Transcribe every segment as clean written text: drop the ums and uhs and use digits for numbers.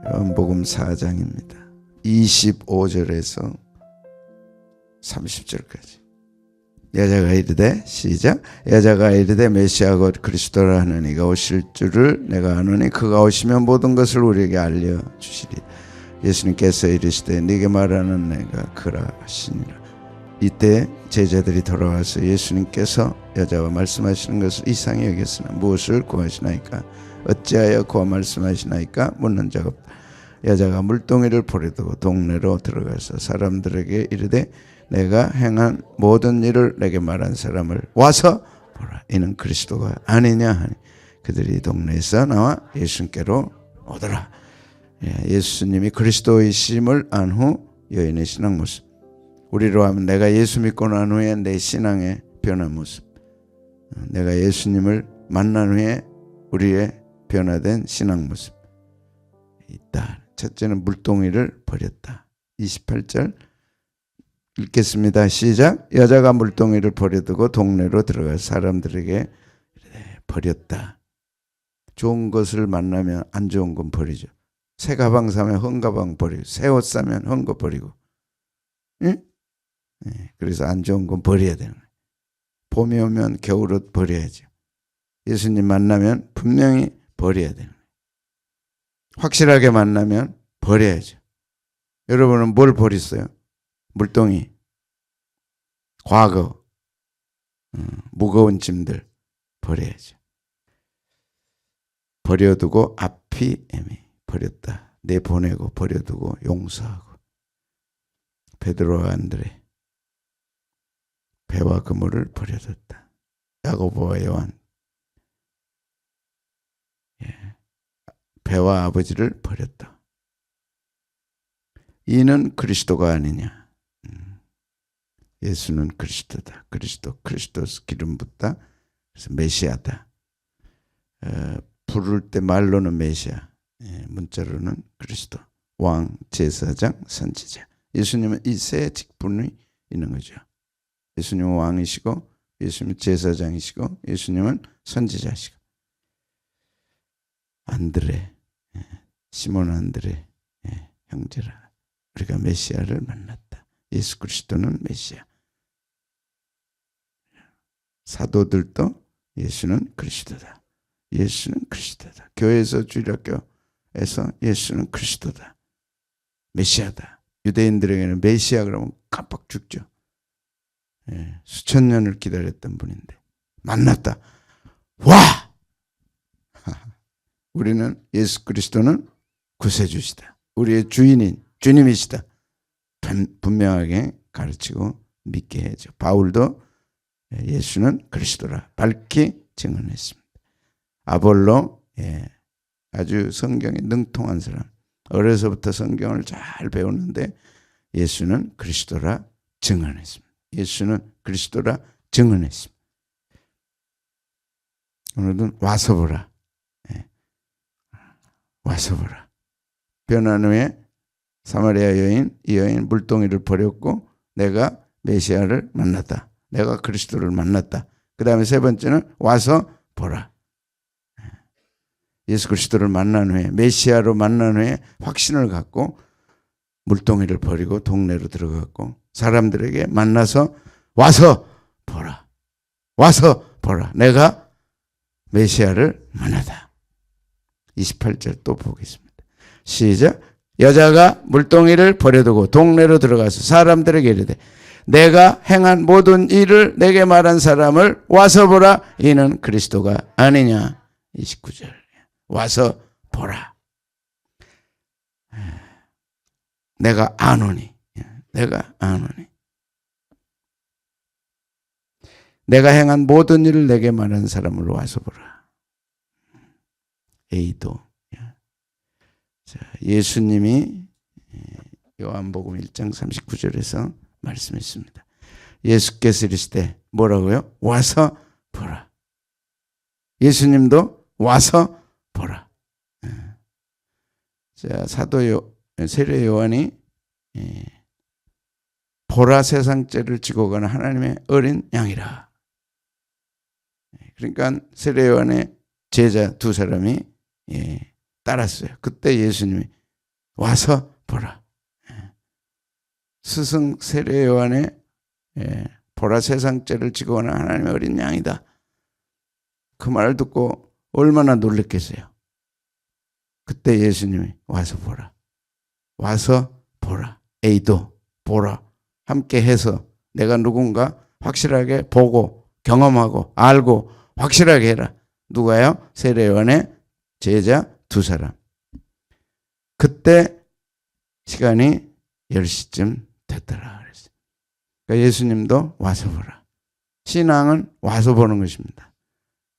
요한복음 4장입니다. 25절에서 30절까지. 여자가 이르되 시작. 여자가 이르되 메시아 곧 그리스도라 하는 이가 오실 줄을 내가 아노니 그가 오시면 모든 것을 우리에게 알려주시리. 예수님께서 이르시되 네게 말하는 내가 그라 하시니라. 이때 제자들이 돌아와서 예수님께서 여자와 말씀하시는 것을 이상히 여겼으나 무엇을 구하시나이까? 어찌하여 구하 말씀하시나이까? 묻는 자가 없다. 여자가 물동이를 버려두고 동네로 들어가서 사람들에게 이르되 내가 행한 모든 일을 내게 말한 사람을 와서 보라. 이는 그리스도가 아니냐 하니 그들이 동네에서 나와 예수님께로 오더라. 예수님이 그리스도이심을 안 후 여인의 신앙 모습. 우리로 하면 내가 예수 믿고 난 후에 내 신앙의 변화 모습. 내가 예수님을 만난 후에 우리의 변화된 신앙 모습 있다. 첫째는 물동이를 버렸다. 28절 읽겠습니다. 시작. 여자가 물동이를 버려두고 동네로 들어가 사람들에게 버렸다. 좋은 것을 만나면 안 좋은 건 버리죠. 새 가방 사면 헌 가방 버리고, 새 옷 사면 헌 거 버리고. 응? 그래서 안 좋은 건 버려야 되는 거예요. 봄이 오면 겨울옷 버려야죠. 예수님 만나면 분명히 버려야 되는 거예요. 확실하게 만나면 버려야죠. 여러분은 뭘 버렸어요? 물동이, 과거, 무거운 짐들 버려야죠. 버려두고 앞이 애미 버렸다. 내보내고 버려두고 용서하고. 베드로와 안드레 배와 그물을 버려뒀다. 야고보와 요한 배와 아버지를 버렸다. 이는 그리스도가 아니냐. 예수는 그리스도다. 그리스도스 기름 붓다. 그래서 메시아다. 부를 때 말로는 메시아, 문자로는 그리스도, 왕, 제사장, 선지자. 예수님은 이 세 직분이 있는 거죠. 예수님은 왕이시고, 예수님은 제사장이시고, 예수님은 선지자시고. 안드레, 시몬 안드레 형제라. 우리가 메시아를 만났다. 예수 그리스도는 메시아. 사도들도 예수는 그리스도다. 예수는 그리스도다. 교회에서 주일학교에서 예수는 그리스도다. 메시아다. 유대인들에게는 메시아 그러면 깜빡 죽죠. 수천 년을 기다렸던 분인데 만났다. 와! 우리는 예수 그리스도는 구세주시다. 우리의 주인인 주님이시다. 분명하게 가르치고 믿게 해줘. 바울도 예수는 그리스도라 밝히 증언했습니다. 아볼로 아주 성경에 능통한 사람. 어려서부터 성경을 잘 배우는데 예수는 그리스도라 증언했습니다. 예수는 그리스도라 증언했습니다. 오늘은 와서 보라. 와서 보라. 변한 후에 사마리아 여인, 이 여인 물동이를 버렸고 내가 메시아를 만났다. 내가 그리스도를 만났다. 그 다음에 세 번째는 와서 보라. 예수 그리스도를 만난 후에, 메시아로 만난 후에 확신을 갖고 물동이를 버리고 동네로 들어갔고 사람들에게 만나서 와서 보라. 와서 보라. 내가 메시아를 만나다. 28절 또 보겠습니다. 시작. 여자가 물동이를 버려두고 동네로 들어가서 사람들에게 이르되 내가 행한 모든 일을 내게 말한 사람을 와서 보라. 이는 그리스도가 아니냐. 29절. 와서 보라. 내가 아노니. 내가 아노니. 내가 행한 모든 일을 내게 말한 사람을 와서 보라. A도. 자, 예수님이 요한복음 1장 39절에서 말씀했습니다. 예수께서 이르시되 뭐라고요? 와서 보라. 예수님도 와서 보라. 자, 세례 요한이 보라 세상 죄를 지고 가는 하나님의 어린 양이라. 그러니까 세례 요한의 제자 두 사람이 따랐어요. 그때 예수님이 와서 보라. 스승 세례 요한의 보라 세상죄를 지고 오는 하나님의 어린 양이다. 그 말을 듣고 얼마나 놀랬겠어요. 그때 예수님이 와서 보라. 와서 보라. 에이도 보라. 함께 해서 내가 누군가 확실하게 보고 경험하고 알고 확실하게 해라. 누가요? 세례 요한의 제자 두 사람. 그때 시간이 10시쯤 됐더라 그랬어요. 그러니까 예수님도 와서 보라. 신앙은 와서 보는 것입니다.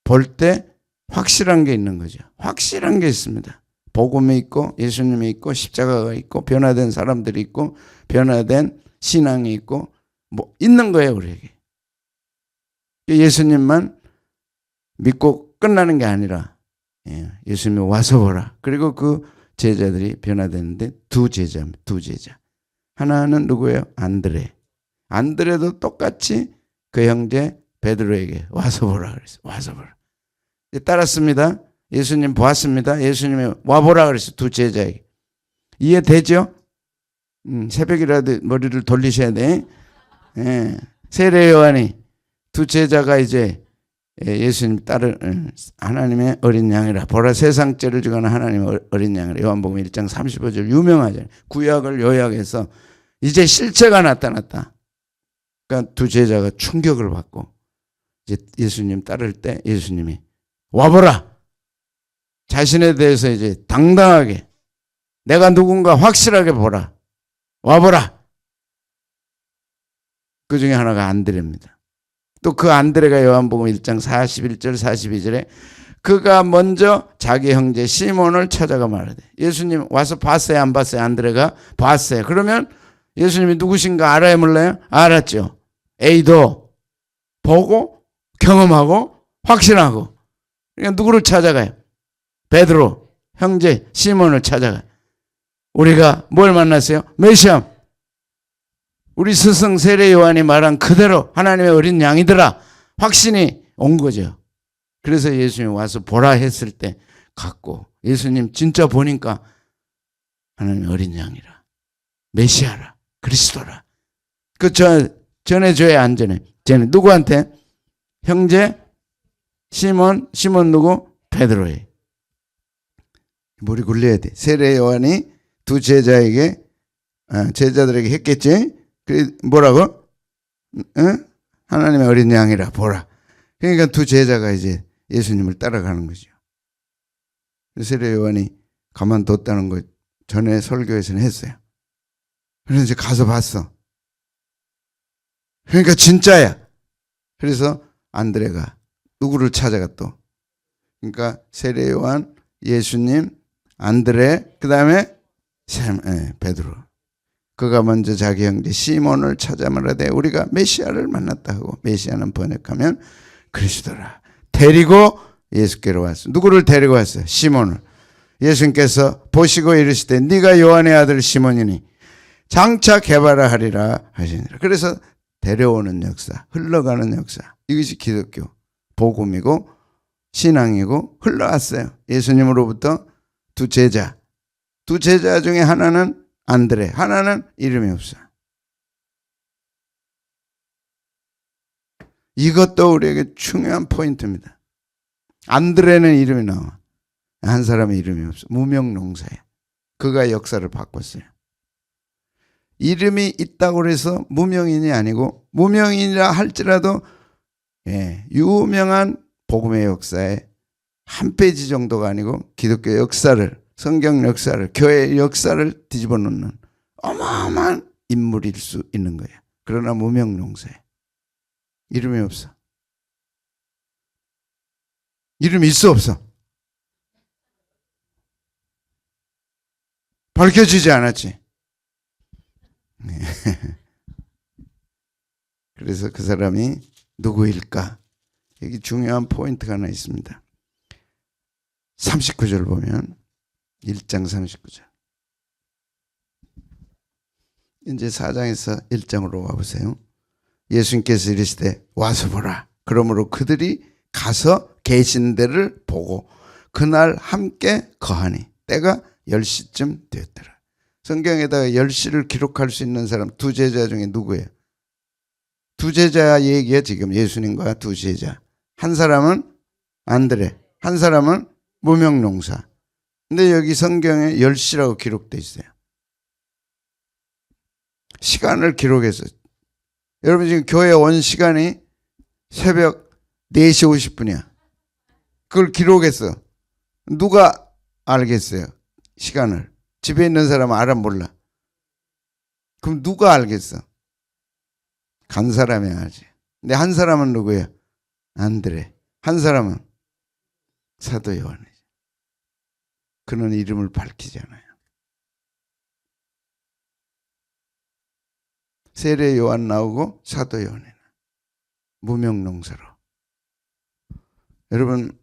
볼 때 확실한 게 있는 거죠. 확실한 게 있습니다. 복음이 있고 예수님이 있고 십자가가 있고 변화된 사람들이 있고 변화된 신앙이 있고 뭐 있는 거예요, 우리에게. 예수님만 믿고 끝나는 게 아니라 예수님이 와서 보라. 그리고 그 제자들이 변화됐는데 두 제자. 하나는 누구예요? 안드레. 안드레도 똑같이 그 형제 베드로에게 와서 보라 그랬어요. 와서 보라. 따랐습니다. 예수님 보았습니다. 예수님이 와보라 그랬어요. 두 제자에게. 이해되죠? 새벽이라도 머리를 돌리셔야 돼. 세례 요한이 두 제자가 이제 예수님 따를 하나님의 어린 양이라 보라 세상죄를 지고 오는 하나님의 어린 양이라 요한복음 1장 35절 유명하잖아요. 구약을 요약해서 이제 실체가 나타났다. 그러니까 두 제자가 충격을 받고 이제 예수님 따를 때 예수님이 와보라. 자신에 대해서 이제 당당하게 내가 누군가 확실하게 보라. 와보라. 그 중에 하나가 안드레입니다. 또 그 안드레가 요한복음 1장 41절 42절에 그가 먼저 자기 형제 시몬을 찾아가 말하되 예수님 와서 봤어요? 안 봤어요? 안드레가 봤어요. 그러면 예수님이 누구신가 알아야 몰라요? 알았죠. 에이도 보고 경험하고 확신하고. 그러니까 누구를 찾아가요? 베드로 형제 시몬을 찾아가요. 우리가 뭘 만났어요? 메시아. 우리 스승 세례 요한이 말한 그대로 하나님의 어린 양이더라. 확신이 온 거죠. 그래서 예수님이 와서 보라 했을 때 갖고 예수님 진짜 보니까 하나님의 어린 양이라. 메시아라. 그리스도라. 그 전해줘야 안 전해. 쟤는 누구한테? 형제 시몬 누구? 베드로에. 머리 굴려야 돼. 세례 요한이 두 제자들에게 했겠지. 뭐라고? 하나님의 어린 양이라 보라. 그러니까 두 제자가 이제 예수님을 따라가는 거죠. 세례 요한이 가만뒀다는 거 전에 설교에서는 했어요. 그래서 이제 가서 봤어. 그러니까 진짜야. 그래서 안드레가 누구를 찾아가 또. 그러니까 세례 요한, 예수님, 안드레, 그 다음에 베드로. 그가 먼저 자기 형제 시몬을 찾아 말하되 우리가 메시아를 만났다 하고 메시아는 번역하면 그리스도라. 데리고 예수께로 왔어. 누구를 데리고 왔어요? 시몬을. 예수님께서 보시고 이르시되 네가 요한의 아들 시몬이니 장차 개발하 하리라 하시니라. 그래서 데려오는 역사, 흘러가는 역사. 이것이 기독교 복음이고 신앙이고 흘러왔어요. 예수님으로부터 두 제자 중에 하나는 안드레, 하나는 이름이 없어. 이것도 우리에게 중요한 포인트입니다. 안드레는 이름이 나와. 한 사람의 이름이 없어. 무명농사야. 그가 역사를 바꿨어요. 이름이 있다고 해서 무명인이 아니고 무명인이라 할지라도 유명한 복음의 역사에 한 페이지 정도가 아니고 기독교 역사를 성경 역사를 교회 역사를 뒤집어 놓는 어마어마한 인물일 수 있는 거예요. 그러나 무명농사에 이름이 없어. 이름이 있어 없어? 밝혀지지 않았지. 그래서 그 사람이 누구일까? 여기 중요한 포인트가 하나 있습니다. 39절 보면 1장 39절. 이제 4장에서 1장으로 와보세요. 예수님께서 이르시되 와서 보라. 그러므로 그들이 가서 계신 데를 보고 그날 함께 거하니 때가 10시쯤 되었더라. 성경에다가 열시를 기록할 수 있는 사람 두 제자 중에 누구예요? 두 제자 얘기야 지금. 예수님과 두 제자. 한 사람은 안드레, 한 사람은 무명농사. 근데 여기 성경에 열시라고 기록돼 있어요. 시간을 기록했어요. 여러분 지금 교회 온 시간이 새벽 4시 50분이야. 그걸 기록했어. 누가 알겠어요? 시간을. 집에 있는 사람은 알아 몰라? 그럼 누가 알겠어? 간 사람이 알지. 근데 한 사람은 누구야? 안드레. 한 사람은 사도 요한이지. 그는 이름을 밝히잖아요. 세례 요한 나오고 사도 요한이나 무명농사로. 여러분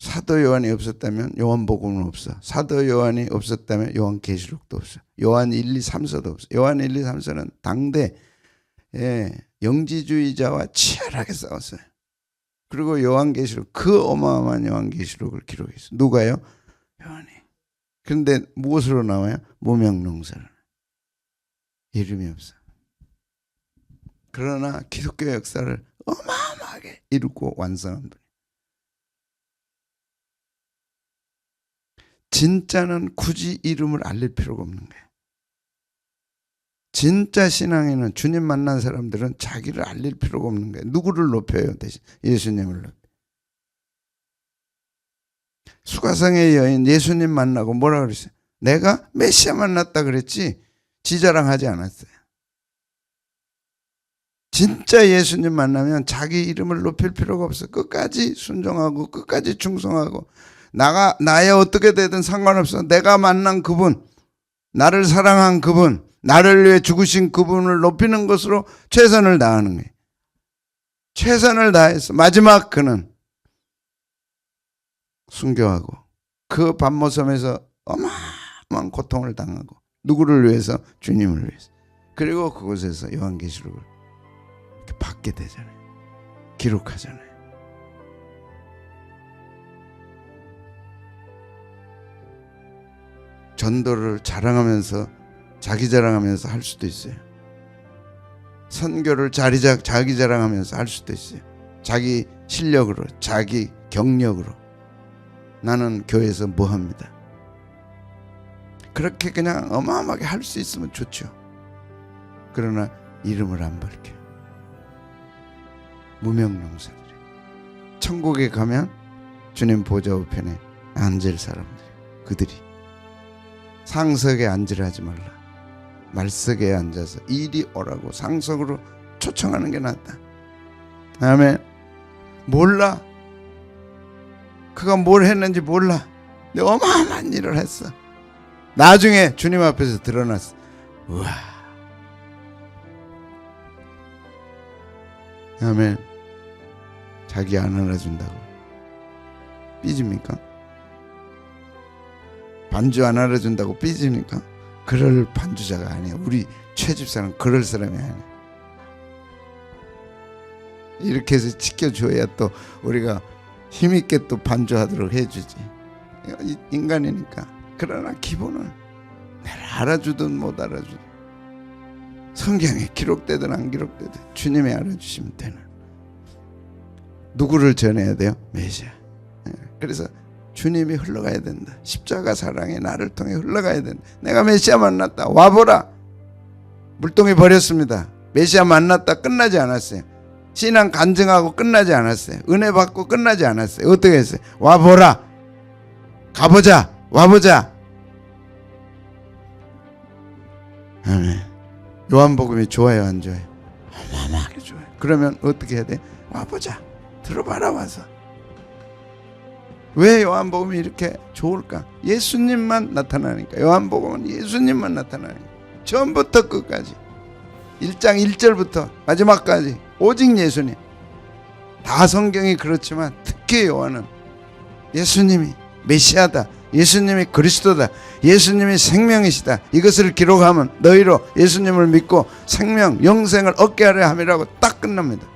사도 요한이 없었다면 요한복음은 없어. 사도 요한이 없었다면 요한계시록도 없어. 요한 1, 2, 3서도 없어. 요한 1, 2, 3서는 당대 영지주의자와 치열하게 싸웠어요. 그리고 요한계시록, 그 어마어마한 요한계시록을 기록했어요. 누가요? 요한이. 그런데 무엇으로 나와요? 무명농사로. 이름이 없어. 그러나 기독교 역사를 어마어마하게 이루고 완성한 분이. 진짜는 굳이 이름을 알릴 필요가 없는 거예요. 진짜 신앙에는 주님 만난 사람들은 자기를 알릴 필요가 없는 거예요. 누구를 높여요? 대신 예수님을 높여요. 수가성의 여인 예수님 만나고 뭐라 그랬어요? 내가 메시아 만났다 그랬지 지 자랑하지 않았어요. 진짜 예수님 만나면 자기 이름을 높일 필요가 없어. 끝까지 순종하고 끝까지 충성하고 나야 어떻게 되든 상관없어. 내가 만난 그분, 나를 사랑한 그분, 나를 위해 죽으신 그분을 높이는 것으로 최선을 다하는 거예요. 최선을 다해서 마지막 그는 순교하고 그 반모섬에서 어마어마한 고통을 당하고 누구를 위해서? 주님을 위해서. 그리고 그곳에서 요한계시록을 이렇게 받게 되잖아요. 기록하잖아요. 전도를 자랑하면서 자기 자랑하면서 할 수도 있어요. 선교를 자기 자랑하면서 할 수도 있어요. 자기 실력으로, 자기 경력으로. 나는 교회에서 뭐 합니다. 그렇게 그냥 어마어마하게 할 수 있으면 좋죠. 그러나 이름을 안 밝혀. 무명농사들이. 천국에 가면 주님 보좌 우편에 앉을 사람들, 그들이. 상석에 앉으라 하지 말라. 말석에 앉아서 이리 오라고 상석으로 초청하는 게 낫다. 아멘. 몰라. 그가 뭘 했는지 몰라. 근데 어마어마한 일을 했어. 나중에 주님 앞에서 드러났어. 우와. 아멘. 자기 안 알아준다고 삐집니까? 반주 안 알아준다고 삐집니까? 그럴 반주자가 아니에요. 우리 최집사는 그럴 사람이 아니에요. 이렇게 해서 지켜줘야 또 우리가 힘있게 또 반주하도록 해주지. 인간이니까. 그러나 기본은 내가 알아주든 못 알아주든 성경에 기록되든 안 기록되든 주님이 알아주시면 되는. 누구를 전해야 돼요? 메시아. 그래서 주님이 흘러가야 된다. 십자가 사랑이 나를 통해 흘러가야 된다. 내가 메시아 만났다. 와보라. 물동이 버렸습니다. 메시아 만났다. 끝나지 않았어요. 신앙 간증하고 끝나지 않았어요. 은혜 받고 끝나지 않았어요. 어떻게 했어요? 와보라. 가보자. 와보자. 아멘. 요한복음이 좋아요, 안 좋아요? 어마어마하게 좋아요. 그러면 어떻게 해야 돼? 와보자. 들어봐라. 와서. 왜 요한복음이 이렇게 좋을까? 예수님만 나타나니까. 요한복음은 예수님만 나타나니까. 처음부터 끝까지 1장 1절부터 마지막까지 오직 예수님. 다 성경이 그렇지만 특히 요한은 예수님이 메시아다, 예수님이 그리스도다, 예수님이 생명이시다, 이것을 기록하면 너희로 예수님을 믿고 생명, 영생을 얻게 하려 함이라고 딱 끝납니다.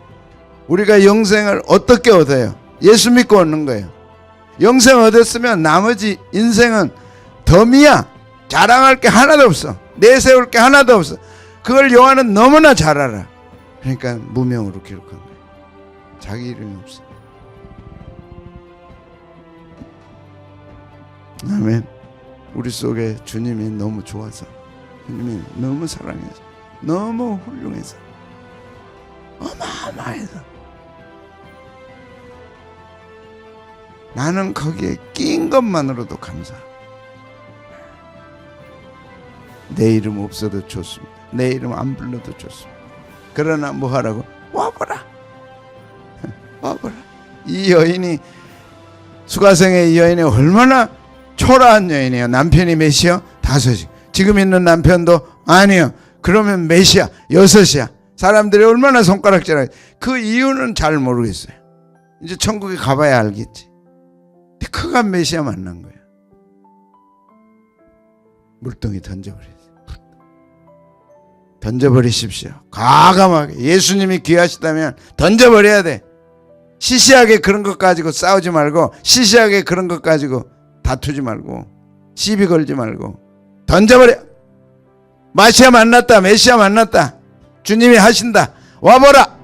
우리가 영생을 어떻게 얻어요? 예수 믿고 얻는 거예요. 영생 얻었으면 나머지 인생은 덤이야. 자랑할 게 하나도 없어. 내세울 게 하나도 없어. 그걸 요한은 너무나 잘 알아. 그러니까 무명으로 기록한 거예요. 자기 이름이 없어. 아멘. 우리 속에 주님이 너무 좋아서, 주님이 너무 사랑해서, 너무 훌륭해서, 어마어마해서 나는 거기에 낀 것만으로도 감사. 내 이름 없어도 좋습니다. 내 이름 안 불러도 좋습니다. 그러나 뭐 하라고? 와보라. 와보라. 이 여인이, 수가성의 이 여인이 얼마나 초라한 여인이에요. 남편이 몇이요? 5이. 지금 있는 남편도 아니요. 그러면 몇이야? 6이야. 사람들이 얼마나 손가락질하게. 그 이유는 잘 모르겠어요. 이제 천국에 가봐야 알겠지. 근데 그가 메시아 만난 거야. 물동이 던져버렸어요. 던져버리십시오. 과감하게. 예수님이 귀하시다면 던져버려야 돼. 시시하게 그런 것 가지고 싸우지 말고, 시시하게 그런 것 가지고 다투지 말고, 시비 걸지 말고 던져버려. 마시아 만났다. 메시아 만났다. 주님이 하신다. 와보라.